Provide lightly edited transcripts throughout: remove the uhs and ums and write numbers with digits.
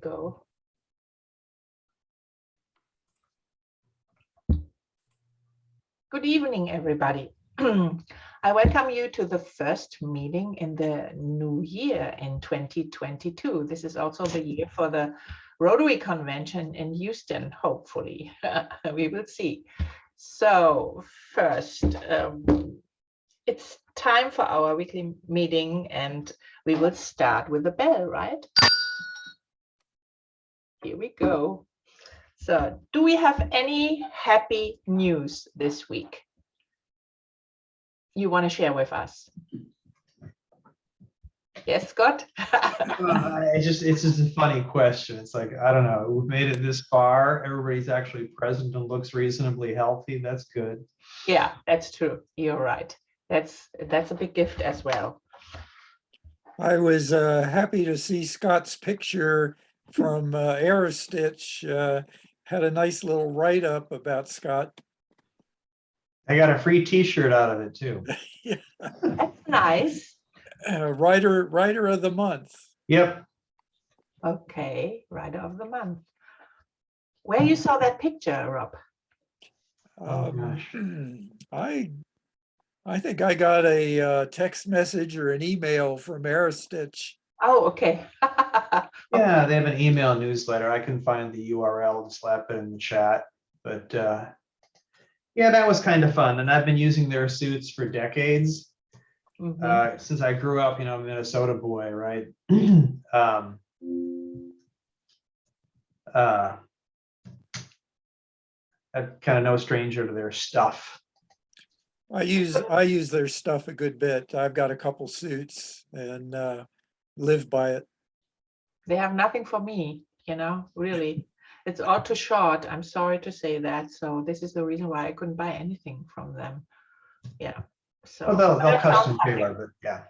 go. Good evening, everybody. I welcome you to the first meeting in the new year in 2022. This is also the year for the Rotary Convention in Houston, hopefully. We will see. So first, it's time for our weekly meeting and we will start with the bell, right? Here we go. So do we have any happy news this week you want to share with us? Yes, Scott? It's just a funny question. It's like, I don't know, we've made it this far. Everybody's actually present and looks reasonably healthy. That's good. Yeah, that's true. You're right. That's a big gift as well. I was happy to see Scott's picture from Aerostitch. Had a nice little write-up about Scott. I got a free t-shirt out of it too. That's nice. Writer of the month. Yep. Okay, writer of the month. Where you saw that picture, Rob? Oh, gosh. I think I got a text message or an email from Aerostitch. Oh, okay. Yeah, they have an email newsletter. I can find the URL and slap it in the chat. But yeah, that was kind of fun. And I've been using their suits for decades. Mhm. Since I grew up, a Minnesota boy, right? I'm kind of no stranger to their stuff. I use their stuff a good bit. I've got a couple suits and live by it. They have nothing for me, really. It's all too short. I'm sorry to say that. So this is the reason why I couldn't buy anything from them. Yeah. So Well, but I they'll found custom something. tailor, but yeah.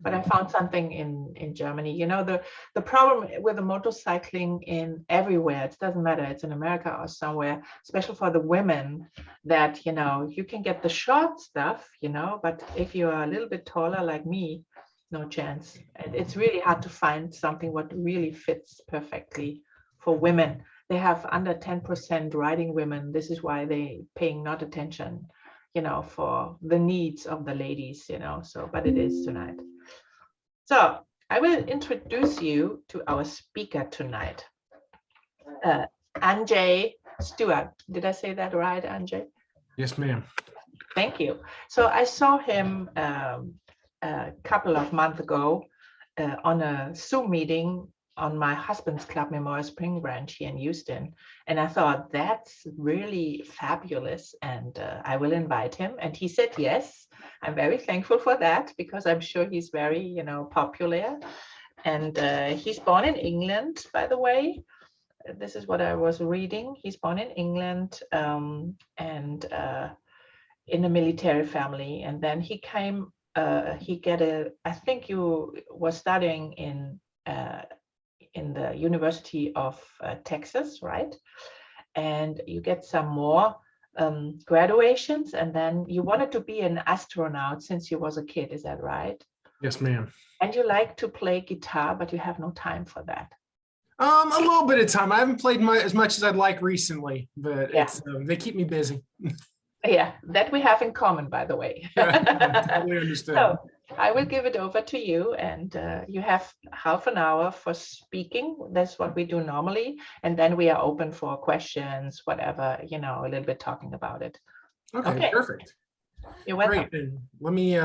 But I found something in Germany. The problem with the motorcycling in everywhere, it doesn't matter, it's in America or somewhere, especially for the women, that you can get the short stuff, but if you are a little bit taller like me, no chance. It's really hard to find something what really fits perfectly for women. They have under 10% riding women. This is why they paying not attention, for the needs of the ladies, so, but it is tonight. So I will introduce you to our speaker tonight, Anjay Stewart. Did I say that right, Anjay? Yes, ma'am. Thank you. So I saw him a couple of months ago on a Zoom meeting on my husband's club, Memorial Spring Branch here in Houston. And I thought, that's really fabulous. And I will invite him. And he said, yes. I'm very thankful for that because I'm sure he's very, popular. And he's born in England, by the way. This is what I was reading. He's born in England and in a military family. And then he came, I think you were studying in the University of Texas, right? And you get some more graduations, and then you wanted to be an astronaut since you was a kid, is that right? Yes, ma'am. And you like to play guitar, but you have no time for that. A little bit of time. I haven't played as much as I'd like recently, but Yeah. it's they keep me busy. Yeah, that we have in common, by the way. Totally understood. So I will give it over to you, and you have half an hour for speaking. That's what we do normally, and then we are open for questions, whatever, a little bit talking about it. Okay, perfect. You're welcome. Great. And let me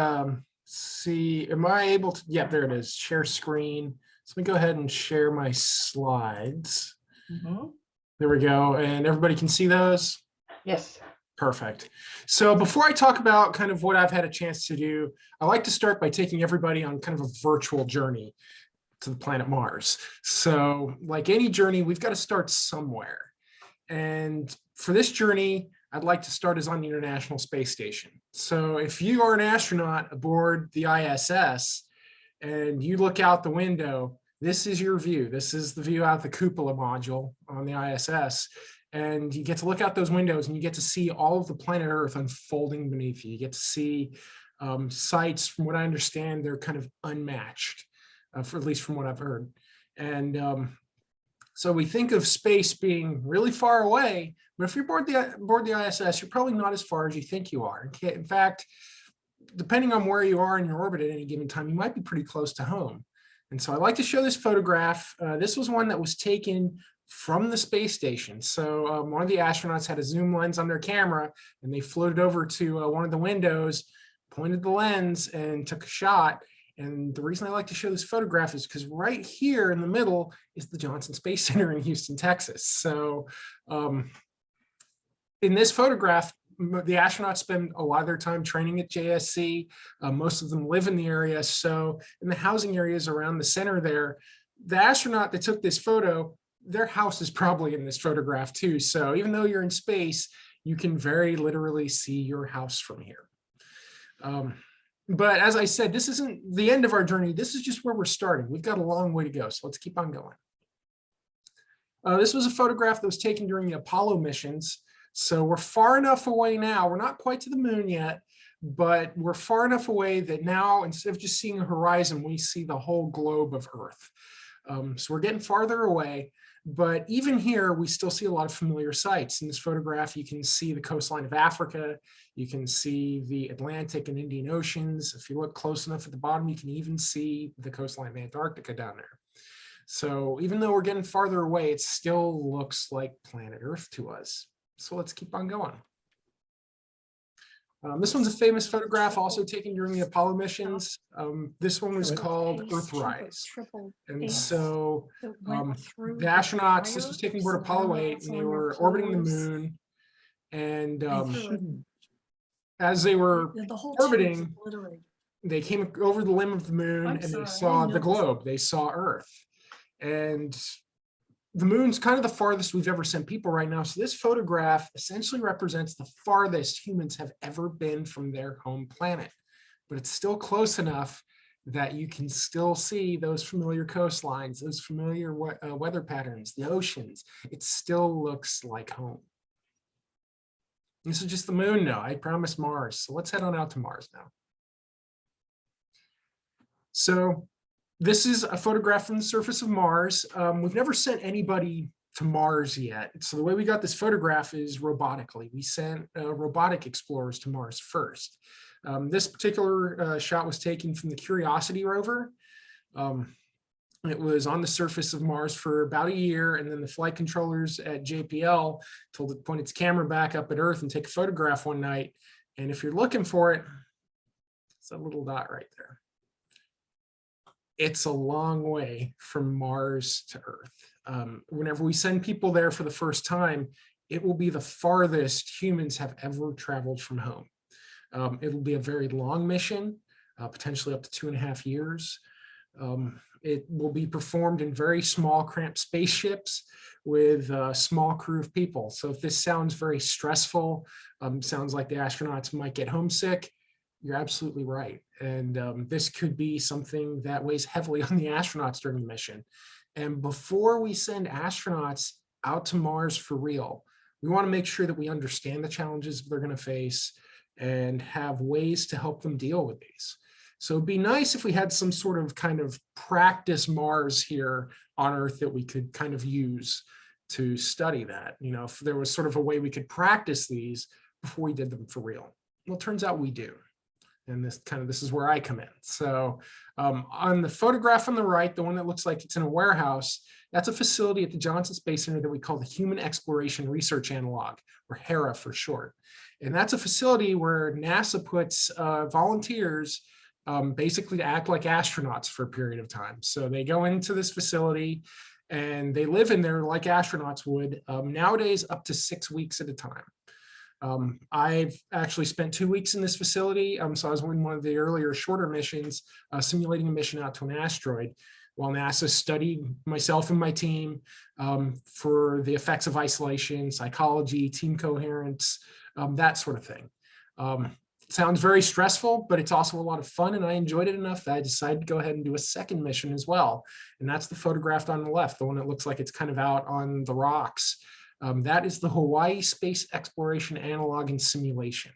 see. Am I able to? Yeah, there it is. Share screen. So let me go ahead and share my slides. Mhm. There we go. And everybody can see those? Yes. Perfect. So before I talk about kind of what I've had a chance to do, I like to start by taking everybody on kind of a virtual journey to the planet Mars. So like any journey, we've got to start somewhere. And for this journey, I'd like to start as on the International Space Station. So if you are an astronaut aboard the ISS and you look out the window, this is your view. This is the view out the cupola module on the ISS. And you get to look out those windows and you get to see all of the planet Earth unfolding beneath you. You get to see sites, from what I understand, they're kind of unmatched, for at least from what I've heard. And So we think of space being really far away, but if you're aboard the ISS, you're probably not as far as you think you are. In fact, depending on where you are in your orbit at any given time, you might be pretty close to home. And so I like to show this photograph. This was one that was taken from the space station. So one of the astronauts had a zoom lens on their camera, and they floated over to one of the windows, pointed the lens, and took a shot. And the reason I like to show this photograph is because right here in the middle is the Johnson Space Center in Houston, Texas. So in this photograph, the astronauts spend a lot of their time training at JSC. Most of them live in the area. So in the housing areas around the center there, the astronaut that took this photo, their house is probably in this photograph too. So even though you're in space, you can very literally see your house from here. But as I said, this isn't the end of our journey. This is just where we're starting. We've got a long way to go, so let's keep on going. This was a photograph that was taken during the Apollo missions. So we're far enough away now. We're not quite to the moon yet, but we're far enough away that now, instead of just seeing a horizon, we see the whole globe of Earth. So we're getting farther away, but even here, we still see a lot of familiar sights. In this photograph, you can see the coastline of Africa. You can see the Atlantic and Indian Oceans. If you look close enough at the bottom, you can even see the coastline of Antarctica down there. So even though we're getting farther away, it still looks like planet Earth to us. So let's keep on going. This one's a famous photograph also taken during the Apollo missions. This one was called Earthrise. And so the astronauts, this was taken aboard Apollo 8, and they were orbiting the moon. And as they were orbiting, they came over the limb of the moon and they saw the globe, they saw Earth. And the moon's kind of the farthest we've ever sent people right now. So this photograph essentially represents the farthest humans have ever been from their home planet. But it's still close enough that you can still see those familiar coastlines, those familiar weather patterns, the oceans. It still looks like home. This is just the moon now. I promised Mars. So let's head on out to Mars now. So this is a photograph from the surface of Mars. We've never sent anybody to Mars yet. So the way we got this photograph is robotically. We sent robotic explorers to Mars first. This particular shot was taken from the Curiosity rover. It was on the surface of Mars for about a year, and then the flight controllers at JPL told it to point its camera back up at Earth and take a photograph one night. And if you're looking for it, it's a little dot right there. It's a long way from Mars to Earth. Whenever we send people there for the first time, it will be the farthest humans have ever traveled from home. It will be a very long mission, potentially up to 2.5 years. It will be performed in very small, cramped spaceships with a small crew of people. So if this sounds very stressful, sounds like the astronauts might get homesick, you're absolutely right. And this could be something that weighs heavily on the astronauts during the mission. And before we send astronauts out to Mars for real, we want to make sure that we understand the challenges they're going to face and have ways to help them deal with these. So it'd be nice if we had some sort of kind of practice Mars here on Earth that we could kind of use to study that. You know, if there was sort of a way we could practice these before we did them for real. Well, it turns out we do. And this is where I come in. So on the photograph on the right, the one that looks like it's in a warehouse, that's a facility at the Johnson Space Center that we call the Human Exploration Research Analog, or HERA for short. And that's a facility where NASA puts volunteers basically to act like astronauts for a period of time. So they go into this facility and they live in there like astronauts would, nowadays up to 6 weeks at a time. I've actually spent 2 weeks in this facility. So I was in one of the earlier shorter missions, simulating a mission out to an asteroid, while NASA studied myself and my team for the effects of isolation, psychology, team coherence, that sort of thing. It sounds very stressful, but it's also a lot of fun, and I enjoyed it enough that I decided to go ahead and do a second mission as well. And that's the photograph on the left, the one that looks like it's kind of out on the rocks. That is the Hawaii Space Exploration Analog and Simulation.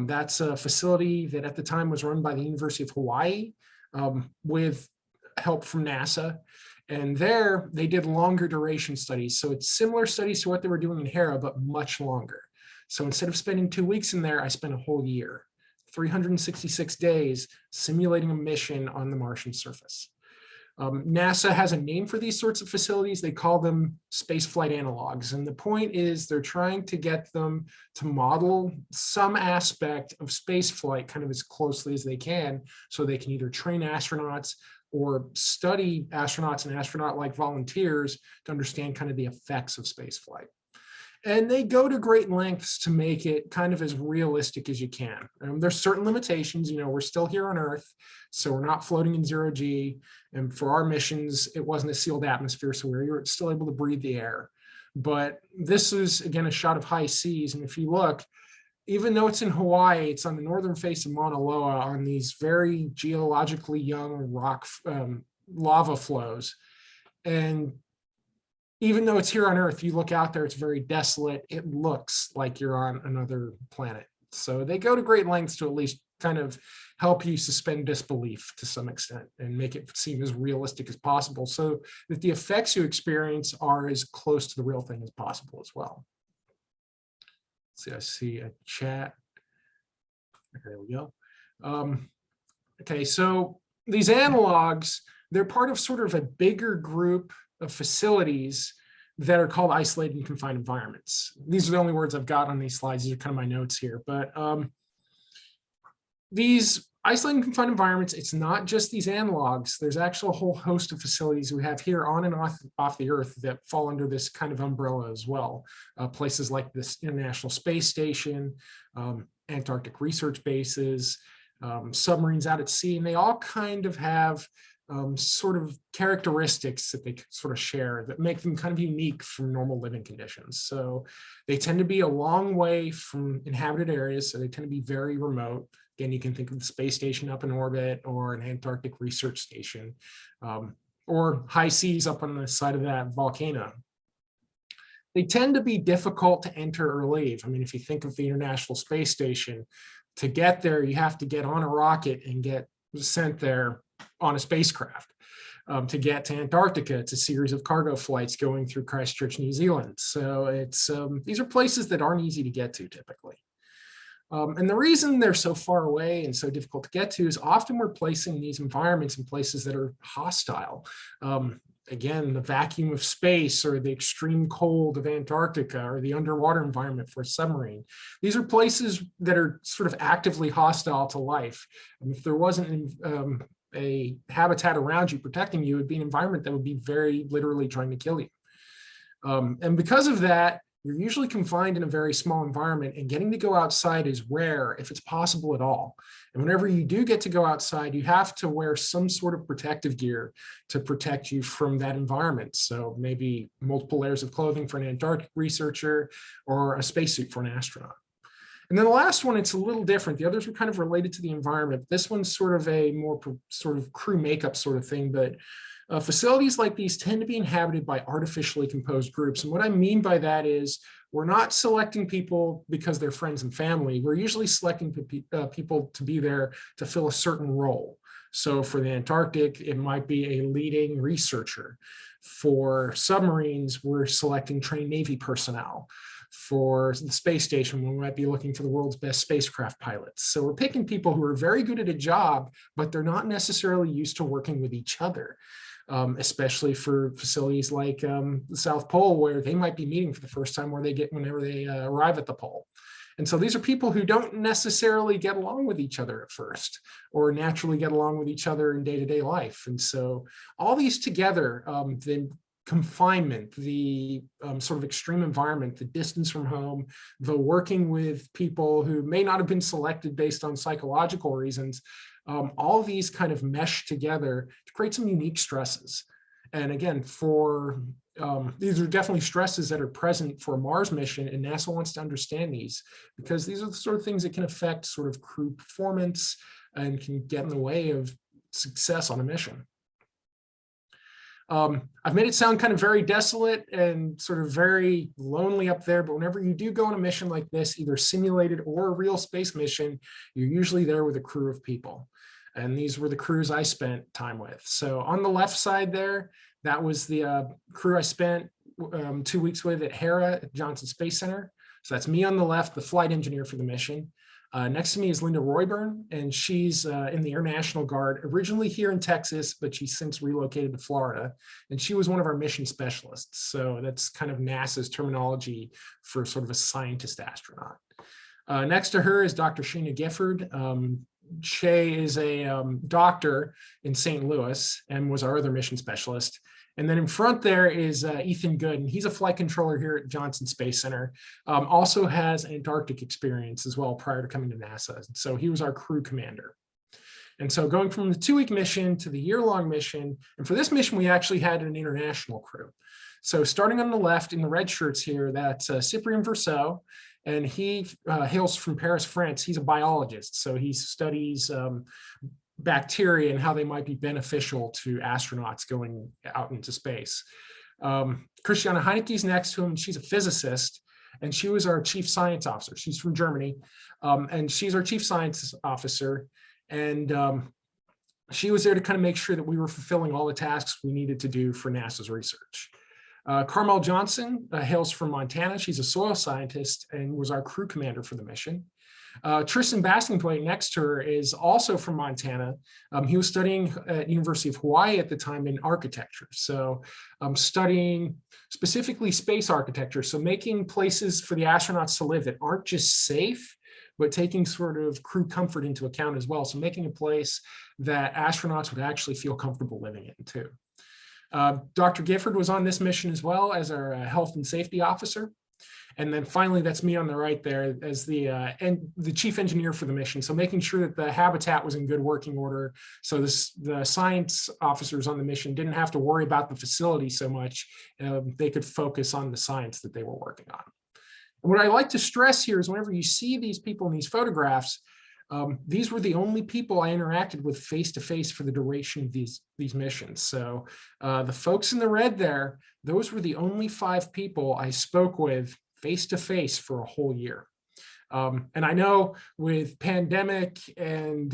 That's a facility that at the time was run by the University of Hawaii with help from NASA. And there they did longer duration studies. So it's similar studies to what they were doing in Hera, but much longer. So instead of spending 2 weeks in there, I spent a whole year, 366 days simulating a mission on the Martian surface. NASA has a name for these sorts of facilities. They call them spaceflight analogs. And the point is they're trying to get them to model some aspect of spaceflight kind of as closely as they can, so they can either train astronauts or study astronauts and astronaut-like volunteers to understand kind of the effects of spaceflight. And they go to great lengths to make it kind of as realistic as you can. There's certain limitations, we're still here on Earth, so we're not floating in zero G. And for our missions, it wasn't a sealed atmosphere, so we were still able to breathe the air. But this is, again, a shot of high seas. And if you look, even though it's in Hawaii, it's on the northern face of Mauna Loa on these very geologically young rock lava flows. And even though it's here on Earth, you look out there, it's very desolate. It looks like you're on another planet. So they go to great lengths to at least kind of help you suspend disbelief to some extent and make it seem as realistic as possible, so that the effects you experience are as close to the real thing as possible as well. See, I see a chat. There we go. Okay, so these analogs, they're part of sort of a bigger group of facilities that are called isolated and confined environments. These are the only words I've got on these slides. These are kind of my notes here, but these isolated and confined environments, it's not just these analogs. There's actually a whole host of facilities we have here on and off the Earth that fall under this kind of umbrella as well. Places like this International Space Station, Antarctic research bases, submarines out at sea, and they all kind of have sort of characteristics that they sort of share that make them kind of unique from normal living conditions. So they tend to be a long way from inhabited areas, so they tend to be very remote. Again, you can think of the space station up in orbit or an Antarctic research station, or high seas up on the side of that volcano. They tend to be difficult to enter or leave. I mean, if you think of the International Space Station, to get there, you have to get on a rocket and get sent there on a spacecraft. To get to Antarctica, it's a series of cargo flights going through Christchurch, New Zealand. So it's these are places that aren't easy to get to typically. And the reason they're so far away and so difficult to get to is often we're placing these environments in places that are hostile. Again, the vacuum of space or the extreme cold of Antarctica or the underwater environment for a submarine. These are places that are sort of actively hostile to life. And if there wasn't a habitat around you protecting you, it'd be an environment that would be very literally trying to kill you. And because of that, you're usually confined in a very small environment, and getting to go outside is rare if it's possible at all. And whenever you do get to go outside, you have to wear some sort of protective gear to protect you from that environment. So maybe multiple layers of clothing for an Antarctic researcher or a spacesuit for an astronaut. And then the last one, it's a little different. The others were kind of related to the environment. This one's sort of a more sort of crew makeup sort of thing, but facilities like these tend to be inhabited by artificially composed groups. And what I mean by that is we're not selecting people because they're friends and family. We're usually selecting people to be there to fill a certain role. So for the Antarctic, it might be a leading researcher. For submarines, we're selecting trained Navy personnel. For the space station, we might be looking for the world's best spacecraft pilots. So we're picking people who are very good at a job, but they're not necessarily used to working with each other. Especially for facilities like the South Pole, where they might be meeting for the first time whenever they arrive at the pole. And so these are people who don't necessarily get along with each other at first, or naturally get along with each other in day-to-day life. And so all these together, the confinement, the sort of extreme environment, the distance from home, the working with people who may not have been selected based on psychological reasons, all of these kind of mesh together to create some unique stresses. And again, these are definitely stresses that are present for a Mars mission, and NASA wants to understand these because these are the sort of things that can affect sort of crew performance and can get in the way of success on a mission. I've made it sound kind of very desolate and sort of very lonely up there, but whenever you do go on a mission like this, either simulated or a real space mission, you're usually there with a crew of people. And these were the crews I spent time with. So on the left side there, That was the crew I spent 2 weeks with at Hera at Johnson Space Center. So that's me on the left, the flight engineer for the mission. Next to me is Linda Royburn, and she's in the Air National Guard, originally here in Texas, but she's since relocated to Florida. And she was one of our mission specialists. So that's kind of NASA's terminology for sort of a scientist astronaut. Next to her is Dr. Shayna Gifford. Shay is a doctor in St. Louis and was our other mission specialist. And then in front there is Ethan Good, and he's a flight controller here at Johnson Space Center. Also has Antarctic experience as well prior to coming to NASA. So he was our crew commander. And so going from the 2-week mission to the year-long mission, and for this mission, we actually had an international crew. So starting on the left in the red shirts here, that's Cyprien Verseau, and he hails from Paris, France. He's a biologist, so he studies bacteria and how they might be beneficial to astronauts going out into space. Christiane Heineke's next to him. She's a physicist, and she was our chief science officer. She's from Germany, and she's our chief science officer. And she was there to kind of make sure that we were fulfilling all the tasks we needed to do for NASA's research. Carmel Johnson hails from Montana. She's a soil scientist and was our crew commander for the mission. Tristan Bastingthwaite next to her is also from Montana. He was studying at University of Hawaii at the time in architecture. So studying specifically space architecture. So making places for the astronauts to live that aren't just safe, but taking sort of crew comfort into account as well. So making a place that astronauts would actually feel comfortable living in too. Dr. Gifford was on this mission as well as our health and safety officer. And then finally, that's me on the right there as the chief engineer for the mission. So making sure that the habitat was in good working order. So the science officers on the mission didn't have to worry about the facility so much. They could focus on the science that they were working on. And what I like to stress here is whenever you see these people in these photographs, these were the only people I interacted with face-to-face for the duration of these missions. So the folks in the red there, those were the only 5 people I spoke with face-to-face for a whole year. And I know with pandemic and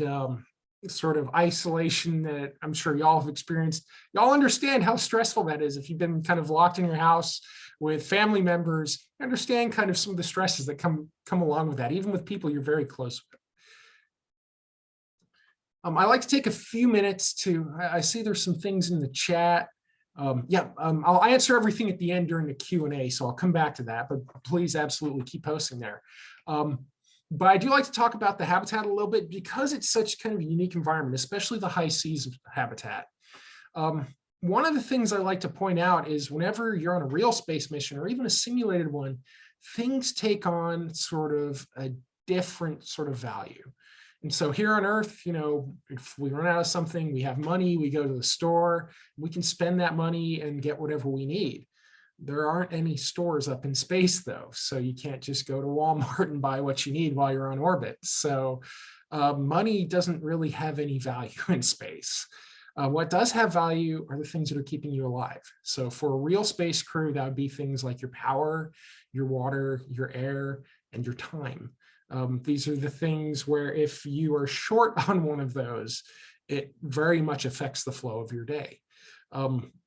sort of isolation that I'm sure y'all have experienced, y'all understand how stressful that is. If you've been kind of locked in your house with family members, you understand kind of some of the stresses that come along with that, even with people you're very close with. I like to take a few minutes to, I see there's some things in the chat. I'll answer everything at the end during the Q&A, so I'll come back to that, but please absolutely keep posting there. But I do like to talk about the habitat a little bit because it's such kind of a unique environment, especially the high seas habitat. One of the things I like to point out is whenever you're on a real space mission or even a simulated one, things take on sort of a different sort of value. And so here on Earth, you know, if we run out of something, we have money, we go to the store, we can spend that money and get whatever we need. There aren't any stores up in space though, so you can't just go to Walmart and buy what you need while you're on orbit. So money doesn't really have any value in space. What does have value are the things that are keeping you alive. So for a real space crew, that would be things like your power, your water, your air, and your time. These are the things where if you are short on one of those, it very much affects the flow of your day.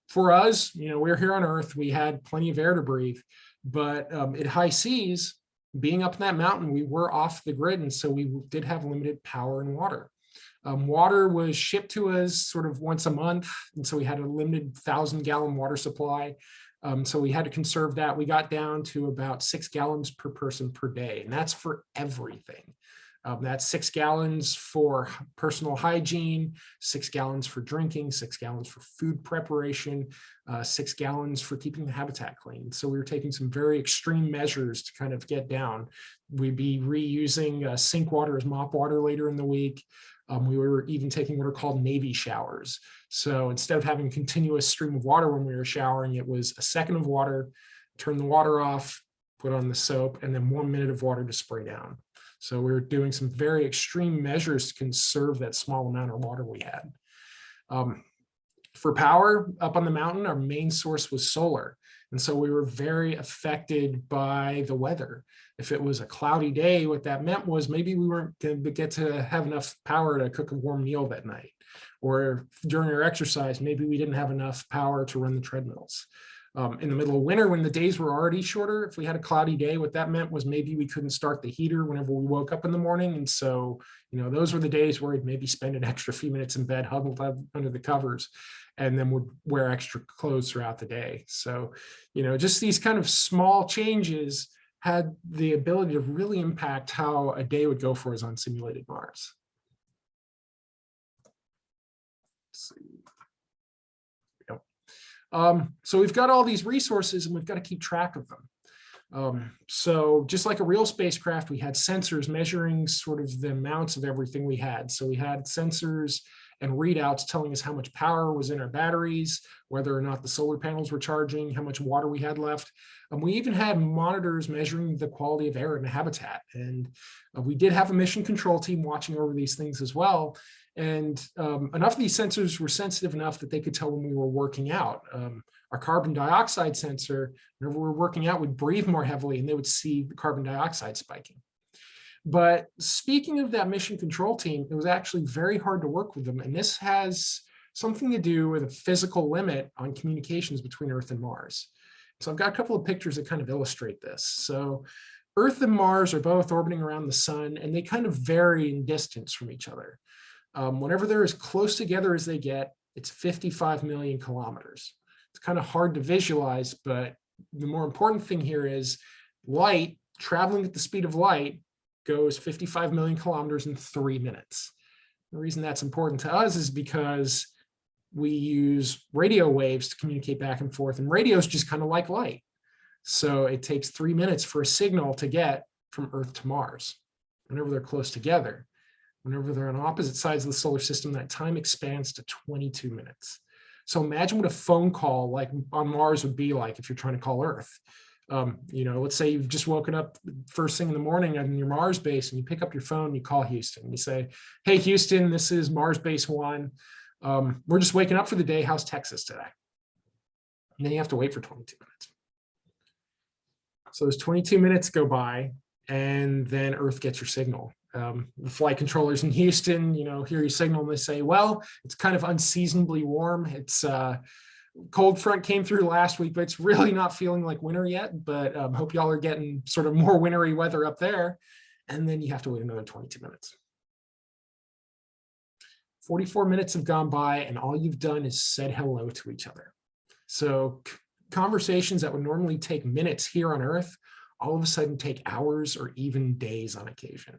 For us, you know, we're here on Earth, we had plenty of air to breathe, but at high seas, being up in that mountain, we were off the grid, and so we did have limited power and water. Water was shipped to us sort of once a month, and so we had a limited 1,000-gallon water supply. So we had to conserve that. We got down to about 6 gallons per person per day, and that's for everything. That's 6 gallons for personal hygiene, 6 gallons for drinking, 6 gallons for food preparation, 6 gallons for keeping the habitat clean. So we were taking some very extreme measures to kind of get down. We'd be reusing sink water as mop water later in the week. We were even taking what are called Navy showers. So instead of having a continuous stream of water when we were showering, it was a second of water, turn the water off, put on the soap, and then 1 minute of water to spray down. So we were doing some very extreme measures to conserve that small amount of water we had. For power up on the mountain, our main source was solar. And so we were very affected by the weather. If it was a cloudy day, what that meant was maybe we weren't going to get to have enough power to cook a warm meal that night. or during our exercise, maybe we didn't have enough power to run the treadmills. In the middle of winter, when the days were already shorter, if we had a cloudy day, what that meant was maybe we couldn't start the heater whenever we woke up in the morning. And so, those were the days where we'd maybe spend an extra few minutes in bed huddled up under the covers, and then would wear extra clothes throughout the day. So, just these kind of small changes had the ability to really impact how a day would go for us on simulated Mars. Let's see. So we've got all these resources and we've got to keep track of them. So just like a real spacecraft, we had sensors measuring sort of the amounts of everything we had. So we had sensors and readouts telling us how much power was in our batteries, whether or not the solar panels were charging, how much water we had left. We even had monitors measuring the quality of air in the habitat. And we did have a mission control team watching over these things as well. And enough of these sensors were sensitive enough that they could tell when we were working out. Our carbon dioxide sensor, whenever we were working out, would breathe more heavily and they would see the carbon dioxide spiking. But speaking of that mission control team, it was actually very hard to work with them. And this has something to do with a physical limit on communications between Earth and Mars. So I've got a couple of pictures that kind of illustrate this. So Earth and Mars are both orbiting around the sun, and they kind of vary in distance from each other. Whenever they're as close together as they get, it's 55 million kilometers. It's kind of hard to visualize, but the more important thing here is light traveling at the speed of light goes 55 million kilometers in 3 minutes. The reason that's important to us is because we use radio waves to communicate back and forth, and radio is just kind of like light. So it takes 3 minutes for a signal to get from Earth to Mars whenever they're close together. Whenever they're on opposite sides of the solar system, that time expands to 22 minutes. So imagine what a phone call like on Mars would be like if you're trying to call Earth. Let's say you've just woken up first thing in the morning on your Mars base, and you pick up your phone and you call Houston. You say, "Hey, Houston, this is Mars Base 1. We're just waking up for the day. How's Texas today?" And then you have to wait for 22 minutes. So those 22 minutes go by, and then Earth gets your signal. The flight controllers in Houston, hear your signal, and they say, "Well, it's kind of unseasonably warm. It's cold front came through last week, but it's really not feeling like winter yet. But hope y'all are getting sort of more wintry weather up there." And then you have to wait another 22 minutes. 44 minutes have gone by, and all you've done is said hello to each other. So conversations that would normally take minutes here on Earth all of a sudden take hours or even days on occasion.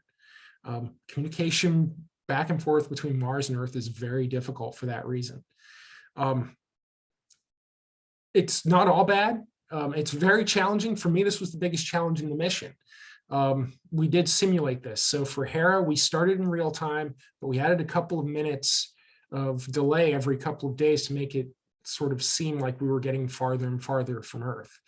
Communication back and forth between Mars and Earth is very difficult for that reason. It's not all bad. It's very challenging. For me, this was the biggest challenge in the mission. We did simulate this. So for Hera, we started in real time, but we added a couple of minutes of delay every couple of days to make it sort of seem like we were getting farther and farther from Earth.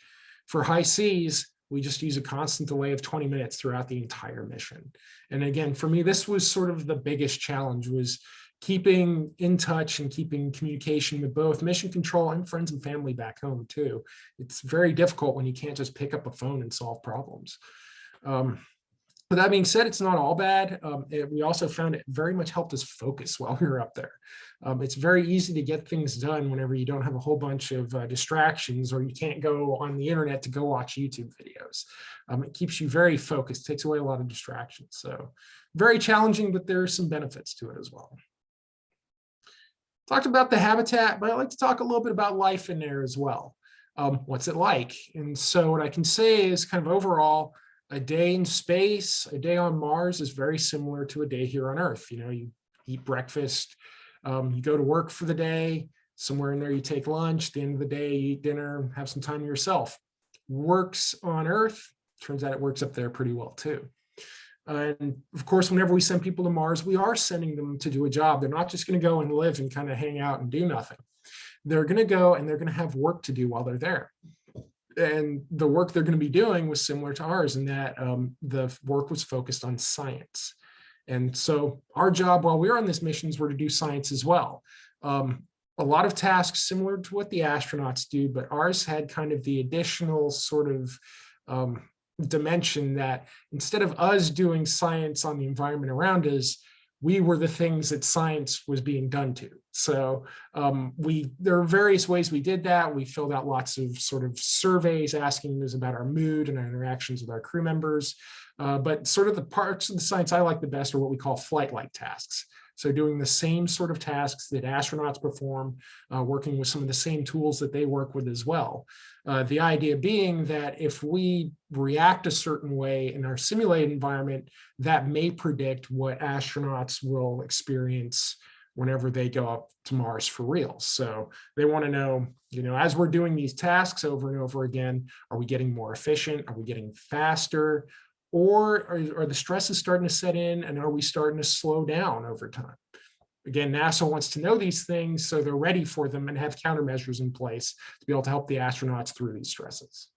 For High Seas, we just use a constant delay of 20 minutes throughout the entire mission. And again, for me, this was sort of the biggest challenge, was keeping in touch and keeping communication with both mission control and friends and family back home too. It's very difficult when you can't just pick up a phone and solve problems. But that being said, it's not all bad. We also found it very much helped us focus while we were up there. It's very easy to get things done whenever you don't have a whole bunch of distractions, or you can't go on the internet to go watch YouTube videos. It keeps you very focused, takes away a lot of distractions. So very challenging, but there are some benefits to it as well. Talked about the habitat, but I'd like to talk a little bit about life in there as well. What's it like? And so what I can say is kind of overall, a day in space, a day on Mars is very similar to a day here on Earth. You eat breakfast, you go to work for the day, somewhere in there you take lunch, at the end of the day you eat dinner, have some time to yourself. Works on Earth, turns out it works up there pretty well too. And of course, whenever we send people to Mars, we are sending them to do a job. They're not just going to go and live and kind of hang out and do nothing. They're going to go and they're going to have work to do while they're there. And the work they're going to be doing was similar to ours in that the work was focused on science. And so our job while we were on this missions were to do science as well. A lot of tasks similar to what the astronauts do, but ours had kind of the additional sort of dimension that instead of us doing science on the environment around us, we were the things that science was being done to. So there are various ways we did that. We filled out lots of sort of surveys asking us about our mood and our interactions with our crew members. But sort of the parts of the science I like the best are what we call flight-like tasks. So doing the same sort of tasks that astronauts perform, working with some of the same tools that they work with as well. The idea being that if we react a certain way in our simulated environment, that may predict what astronauts will experience whenever they go up to Mars for real. So they want to know, as we're doing these tasks over and over again, are we getting more efficient? Are we getting faster? Or are the stresses starting to set in, and are we starting to slow down over time? Again, NASA wants to know these things so they're ready for them and have countermeasures in place to be able to help the astronauts through these stresses.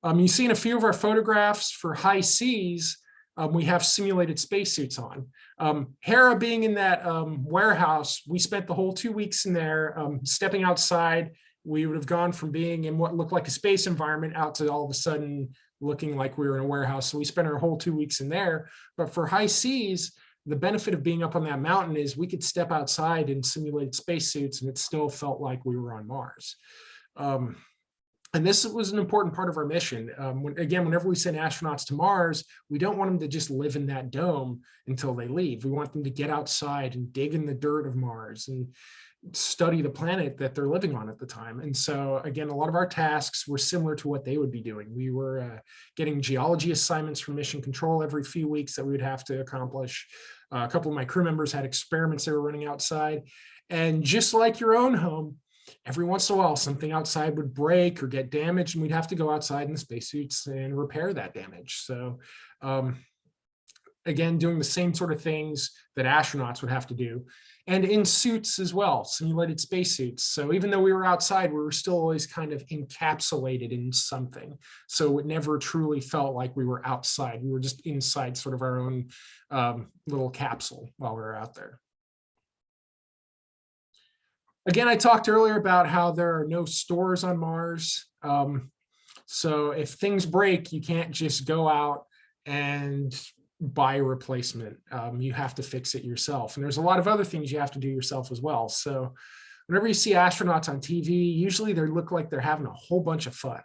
You've seen a few of our photographs for high seas. We have simulated spacesuits on. Hera being in that warehouse, we spent the whole 2 weeks in there, stepping outside. We would have gone from being in what looked like a space environment out to all of a sudden looking like we were in a warehouse. So we spent our whole 2 weeks in there. But for high seas, the benefit of being up on that mountain is we could step outside in simulated spacesuits and it still felt like we were on Mars. And this was an important part of our mission. Whenever we send astronauts to Mars, we don't want them to just live in that dome until they leave. We want them to get outside and dig in the dirt of Mars and study the planet that they're living on at the time. And so again, a lot of our tasks were similar to what they would be doing. We were getting geology assignments from Mission Control every few weeks that we would have to accomplish. A couple of my crew members had experiments they were running outside. And just like your own home, every once in a while, something outside would break or get damaged, and we'd have to go outside in the spacesuits and repair that damage. So again, doing the same sort of things that astronauts would have to do. And in suits as well, simulated spacesuits. So even though we were outside, we were still always kind of encapsulated in something. So it never truly felt like we were outside. We were just inside sort of our own little capsule while we were out there. Again, I talked earlier about how there are no stores on Mars. So if things break, you can't just go out and buy a replacement. You have to fix it yourself. And there's a lot of other things you have to do yourself as well. So whenever you see astronauts on TV, usually they look like they're having a whole bunch of fun.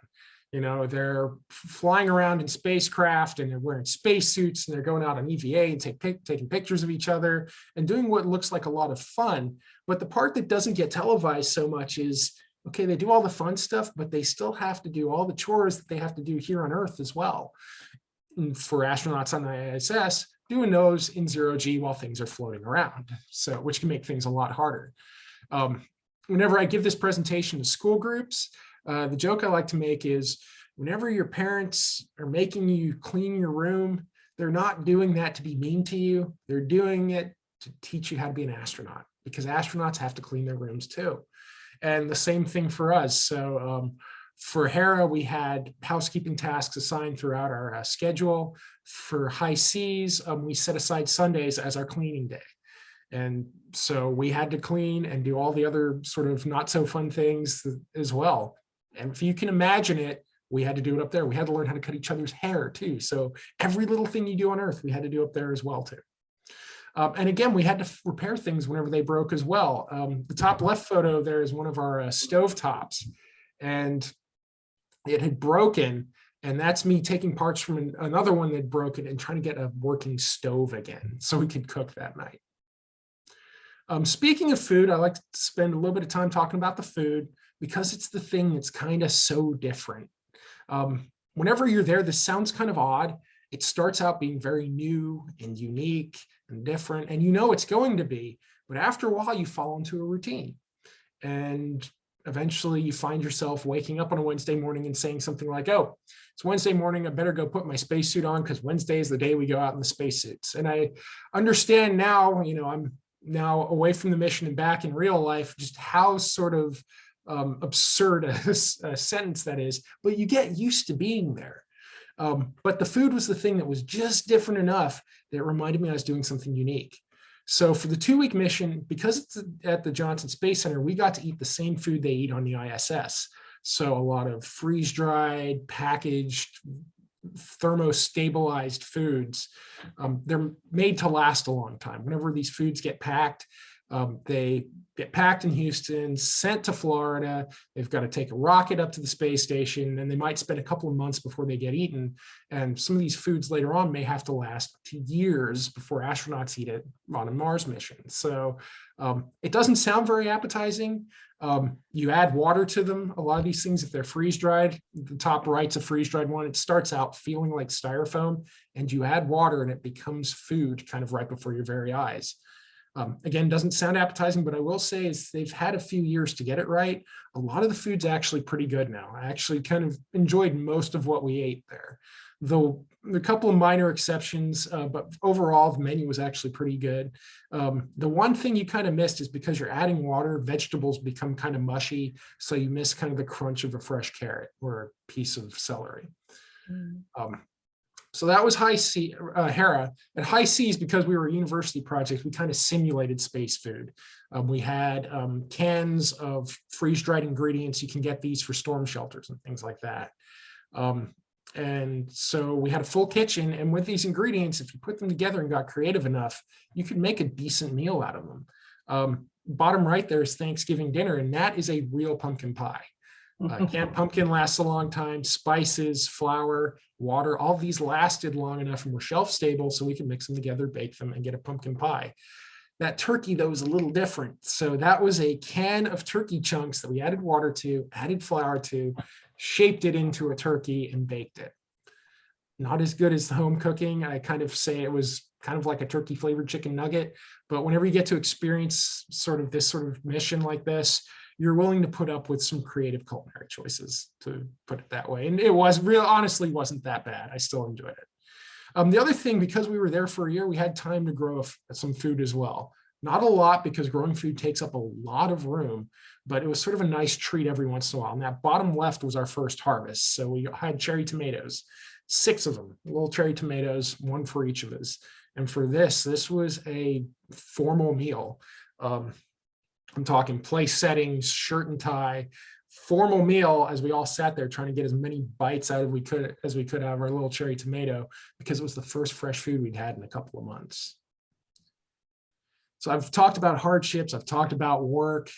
They're flying around in spacecraft and they're wearing spacesuits and they're going out on EVA and taking pictures of each other and doing what looks like a lot of fun. But the part that doesn't get televised so much is, okay, they do all the fun stuff, but they still have to do all the chores that they have to do here on Earth as well. And for astronauts on the ISS, doing those in zero-G while things are floating around, so which can make things a lot harder. Whenever I give this presentation to school groups, the joke I like to make is whenever your parents are making you clean your room, they're not doing that to be mean to you. They're doing it to teach you how to be an astronaut, because astronauts have to clean their rooms too. And the same thing for us. So for Hera, we had housekeeping tasks assigned throughout our schedule. For high seas, we set aside Sundays as our cleaning day. And so we had to clean and do all the other sort of not so fun things as well. And if you can imagine it, we had to do it up there. We had to learn how to cut each other's hair too. So every little thing you do on Earth, we had to do up there as well too. And again, we had to repair things whenever they broke as well. The top left photo there is one of our stovetops, and it had broken. And that's me taking parts from another one that had broken and trying to get a working stove again so we could cook that night. Speaking of food, I like to spend a little bit of time talking about the food because it's the thing that's kind of so different. Whenever you're there, this sounds kind of odd. It starts out being very new and unique and different, and it's going to be, but after a while you fall into a routine. And eventually you find yourself waking up on a Wednesday morning and saying something like, oh, it's Wednesday morning, I better go put my spacesuit on because Wednesday is the day we go out in the spacesuits. And I understand now, I'm now away from the mission and back in real life, just how sort of absurd a sentence that is, but you get used to being there. But the food was the thing that was just different enough that it reminded me I was doing something unique. So for the 2-week mission, because it's at the Johnson Space Center, we got to eat the same food they eat on the ISS. So a lot of freeze-dried, packaged, thermostabilized foods. They're made to last a long time. Whenever these foods get packed, they get packed in Houston, sent to Florida. They've got to take a rocket up to the space station, and they might spend a couple of months before they get eaten. And some of these foods later on may have to last to years before astronauts eat it on a Mars mission. So it doesn't sound very appetizing. You add water to them. A lot of these things, if they're freeze dried, the top right's a freeze dried one. It starts out feeling like styrofoam, and you add water and it becomes food kind of right before your very eyes. Again, doesn't sound appetizing, but I will say is they've had a few years to get it right. A lot of the food's actually pretty good now. I actually kind of enjoyed most of what we ate there, though a couple of minor exceptions, but overall the menu was actually pretty good. The one thing you kind of missed is because you're adding water, vegetables become kind of mushy, so you miss kind of the crunch of a fresh carrot or a piece of celery. So that was High C, Hera. At High Seas, because we were a university project, we kind of simulated space food. We had cans of freeze-dried ingredients. You can get these for storm shelters and things like that. And so we had a full kitchen, and with these ingredients, if you put them together and got creative enough, you could make a decent meal out of them. Bottom right there is Thanksgiving dinner, and that is a real pumpkin pie. Canned pumpkin lasts a long time. Spices, flour, water, all these lasted long enough and were shelf stable, so we could mix them together, bake them, and get a pumpkin pie. That turkey, though, is a little different. So that was a can of turkey chunks that we added water to, added flour to, shaped it into a turkey, and baked it. Not as good as the home cooking. I kind of say it was kind of like a turkey flavored chicken nugget, but whenever you get to experience sort of this sort of mission like this, you're willing to put up with some creative culinary choices, to put it that way. And it was real, honestly, wasn't that bad. I still enjoyed it. The other thing, because we were there for a year, we had time to grow some food as well. Not a lot, because growing food takes up a lot of room, but it was sort of a nice treat every once in a while. And that bottom left was our first harvest. So we had cherry tomatoes, 6 of them, little cherry tomatoes, 1 for each of us. And for this was a formal meal. I'm talking place settings, shirt and tie, formal meal, as we all sat there trying to get as many bites out as we could out of our little cherry tomato, because it was the first fresh food we'd had in a couple of months. So I've talked about hardships, I've talked about work,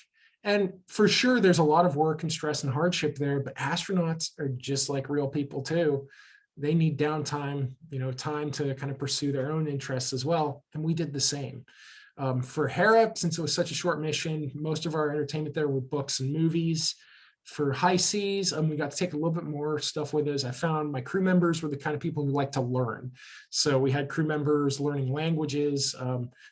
and for sure there's a lot of work and stress and hardship there, but astronauts are just like real people too. They need downtime, time to kind of pursue their own interests as well, and we did the same. For Hera, since it was such a short mission, most of our entertainment there were books and movies. For High Seas, we got to take a little bit more stuff with us. I found my crew members were the kind of people who like to learn. So we had crew members learning languages,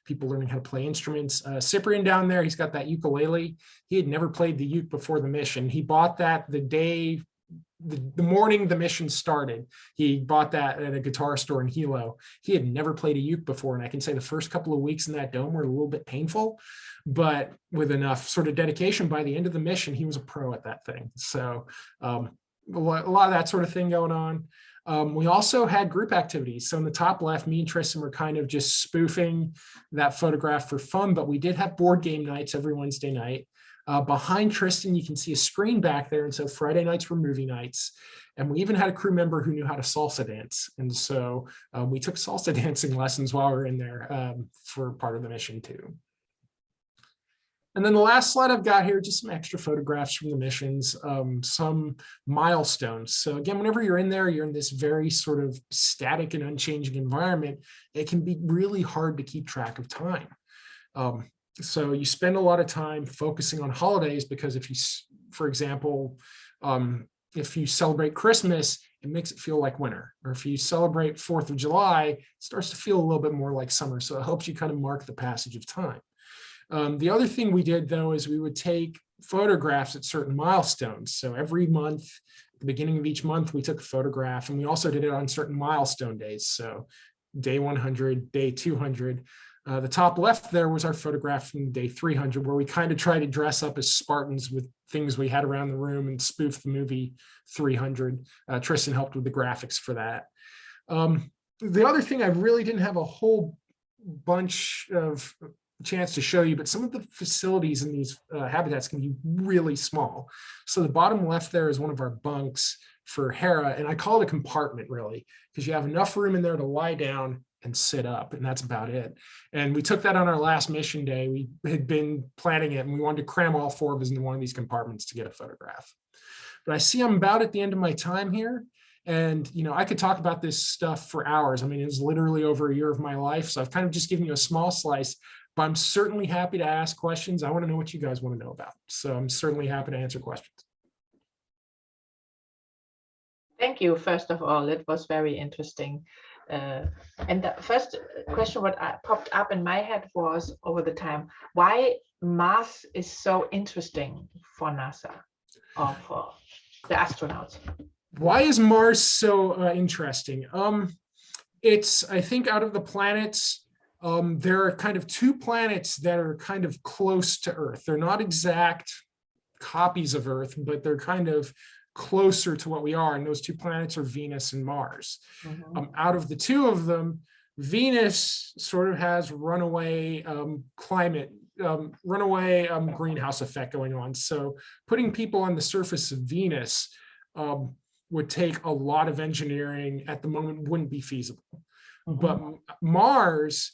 people learning how to play instruments. Cyprian down there, he's got that ukulele. He had never played the uke before the mission. He bought that the morning the mission started. He bought that at a guitar store in Hilo. He had never played a uke before, and I can say the first couple of weeks in that dome were a little bit painful, but with enough sort of dedication, by the end of the mission, he was a pro at that thing. So a lot of that sort of thing going on. We also had group activities. So in the top left, me and Tristan were kind of just spoofing that photograph for fun, but we did have board game nights every Wednesday night. Behind Tristan, you can see a screen back there. And so Friday nights were movie nights. And we even had a crew member who knew how to salsa dance. And so we took salsa dancing lessons while we were in there for part of the mission too. And then the last slide I've got here, just some extra photographs from the missions, some milestones. So again, whenever you're in there, you're in this very sort of static and unchanging environment. It can be really hard to keep track of time. So you spend a lot of time focusing on holidays, because if you, for example, if you celebrate Christmas, it makes it feel like winter. Or if you celebrate 4th of July, it starts to feel a little bit more like summer. So it helps you kind of mark the passage of time. The other thing we did, though, is we would take photographs at certain milestones. So every month, at the beginning of each month, we took a photograph, and we also did it on certain milestone days. So day 100, day 200. The top left there was our photograph from day 300, where we kind of tried to dress up as Spartans with things we had around the room and spoof the movie 300. Tristan helped with the graphics for that. The other thing, I really didn't have a whole bunch of chance to show you, but some of the facilities in these habitats can be really small. So the bottom left there is one of our bunks for Hera, and I call it a compartment really, because you have enough room in there to lie down and sit up, and that's about it. And we took that on our last mission day. We had been planning it, and we wanted to cram all 4 of us into one of these compartments to get a photograph. But I see I'm about at the end of my time here. And, you know, I could talk about this stuff for hours. I mean, it was literally over a year of my life. So I've kind of just given you a small slice, but I'm certainly happy to ask questions. I want to know what you guys want to know about. So I'm certainly happy to answer questions. Thank you. First of all, it was very interesting. And the first question what popped up in my head was over the time, why Mars is so interesting for NASA or for the astronauts? Why is Mars so interesting? It's, I think, out of the planets, there are kind of 2 planets that are kind of close to Earth. They're not exact copies of Earth, but they're kind of closer to what we are. And those 2 planets are Venus and Mars. Out of the 2 of them, Venus sort of has runaway climate, runaway greenhouse effect going on. So putting people on the surface of Venus would take a lot of engineering. At the moment, wouldn't be feasible. But Mars,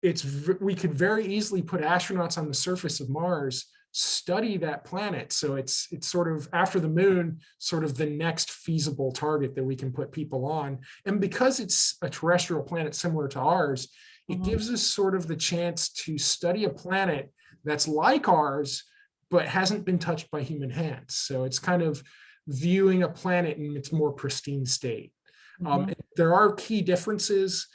we could very easily put astronauts on the surface of Mars, study that planet. So it's sort of, after the moon, sort of the next feasible target that we can put people on. And because it's a terrestrial planet similar to ours, it gives us sort of the chance to study a planet that's like ours, but hasn't been touched by human hands. So it's kind of viewing a planet in its more pristine state. There are key differences.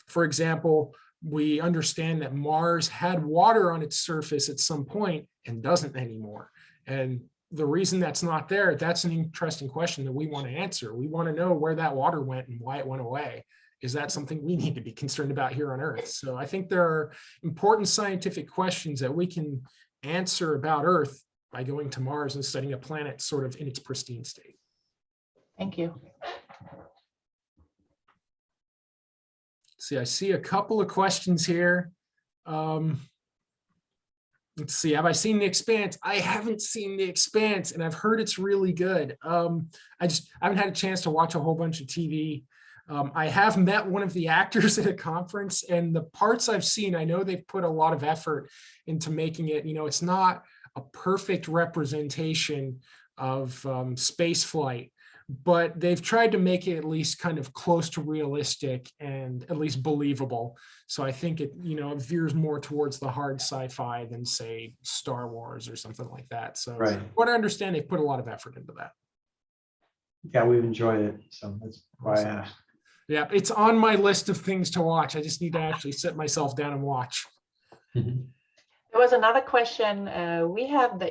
For example, we understand that Mars had water on its surface at some point and doesn't anymore. And the reason that's not there, that's an interesting question that we want to answer. We want to know where that water went and why it went away. Is that something we need to be concerned about here on Earth? So I think there are important scientific questions that we can answer about Earth by going to Mars and studying a planet sort of in its pristine state. Thank you. See, I see a couple of questions here. Let's see, have I seen The Expanse? I haven't seen The Expanse, and I've heard it's really good. I haven't had a chance to watch a whole bunch of TV. I have met one of the actors at a conference, and the parts I've seen, I know they've put a lot of effort into making it, you know, it's not a perfect representation of space flight, but they've tried to make it at least kind of close to realistic and at least believable. So I think it, you know, it veers more towards the hard sci-fi than, say, Star Wars or something like that. So Right. what I understand, they've put a lot of effort into that. Yeah, we've enjoyed it. So that's why I Awesome. asked. Yeah, it's on my list of things to watch. I just need to actually sit myself down and watch. There was another question. We have the